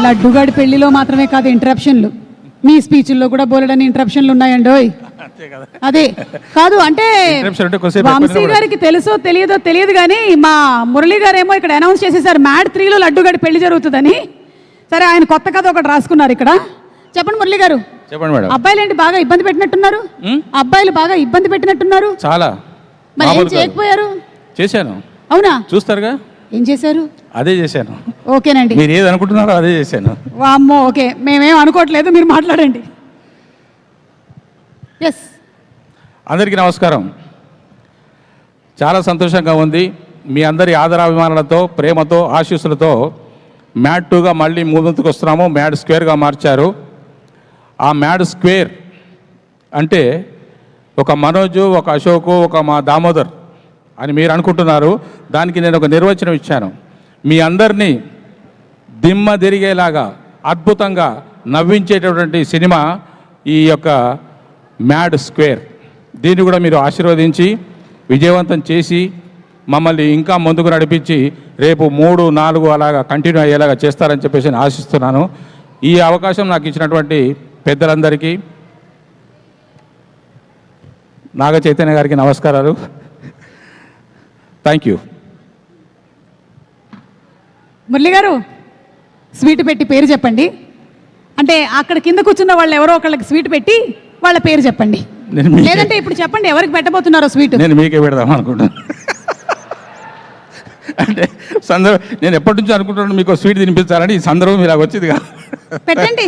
లడ్డుగాడి పెళ్లిలో మాత్రమే కాదు ఇంటరప్షన్లు, మీ స్పీచ్ల్లో కూడా బోలెడని ఇంటరప్షన్లు ఉన్నాయండి. అదే కాదు అంటే వంశీ గారికి తెలుసో తెలియదు కానీ మా మురళి గారేమో ఇక్కడ అనౌన్స్ చేసేసారు మ్యాడ్ 3లో లడ్డుగాడి పెళ్లి జరుగుతుందని. సరే, ఆయన కొత్త కథ ఒకటి రాసుకున్నారు ఇక్కడ. చెప్పండి మురళి గారు. చెప్పండి మేడం. అబ్బాయిలు ఏంటి బాగా ఇబ్బంది పెట్టినట్టున్నారు? అబ్బాయిలు బాగా ఇబ్బంది పెట్టినట్టున్నారు. చాలా. మరి ఏం చేయకపోయారు? చేశాను. అవునా? చూస్తారుగా. ఏం చేశారు? అదే చేశాను. ఓకేనండి. మీరు ఏది అనుకుంటున్నారో అదే చేశాను. వామ్మో, ఓకే, మేమేం అనుకోవట్లేదు, మీరు మాట్లాడండి. ఎస్. అందరికీ నమస్కారం. చాలా సంతోషంగా ఉంది. మీ అందరి ఆదరాభిమానాలతో, ప్రేమతో, ఆశీస్సులతో మ్యాడ్ 2గా మళ్ళీ ముందుకు వస్తున్నాము. మ్యాడ్ స్క్వేర్గా మార్చారు. ఆ మ్యాడ్ స్క్వేర్ అంటే ఒక మనోజు, ఒక అశోకు, ఒక మా దామోదర్ అని మీరు అనుకుంటున్నారు. దానికి నేను ఒక నిర్వచనం ఇచ్చాను. మీ అందరినీ దిమ్మ తిరిగేలాగా అద్భుతంగా నవ్వించేటటువంటి సినిమా ఈ యొక్క మ్యాడ్ స్క్వేర్. దీన్ని కూడా మీరు ఆశీర్వదించి విజయవంతం చేసి మమ్మల్ని ఇంకా ముందుకు నడిపించి రేపు 3, 4 అలాగా కంటిన్యూ అయ్యేలాగా చేస్తారని చెప్పేసి నేను ఆశిస్తున్నాను. ఈ అవకాశం నాకు ఇచ్చినటువంటి పెద్దలందరికీ, నాగ చైతన్య గారికి నమస్కారాలు. Thank you. మురళి గారు, స్వీట్ పెట్టి పేరు చెప్పండి. అంటే అక్కడ కింద కూర్చున్న వాళ్ళు ఎవరో ఒకళ్ళకి స్వీట్ పెట్టి వాళ్ళ పేరు చెప్పండి. లేదంటే ఇప్పుడు చెప్పండి ఎవరికి పెట్టబోతున్నారో స్వీట్. నేను మీకే పెడదాం అనుకుంటాను. అంటే నేను ఎప్పటి నుంచో అనుకుంటున్నాను మీకు స్వీట్ తినిపించాలని. ఈ సందర్భం ఇలా వచ్చింది కదా. పెట్టండి,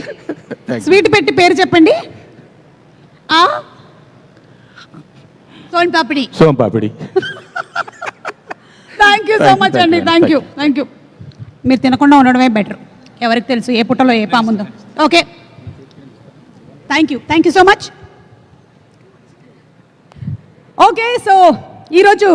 స్వీట్ పెట్టి పేరు చెప్పండి. Soan papdi. Soan papdi. Thank you so much అండి. Thank you. మీరు తినకుండా ఉండడమే బెటర్. ఎవరికి తెలుసు ఏ పుట్టలో ఏ పాముందో. Okay, thank you so much. Okay, so ఈరోజు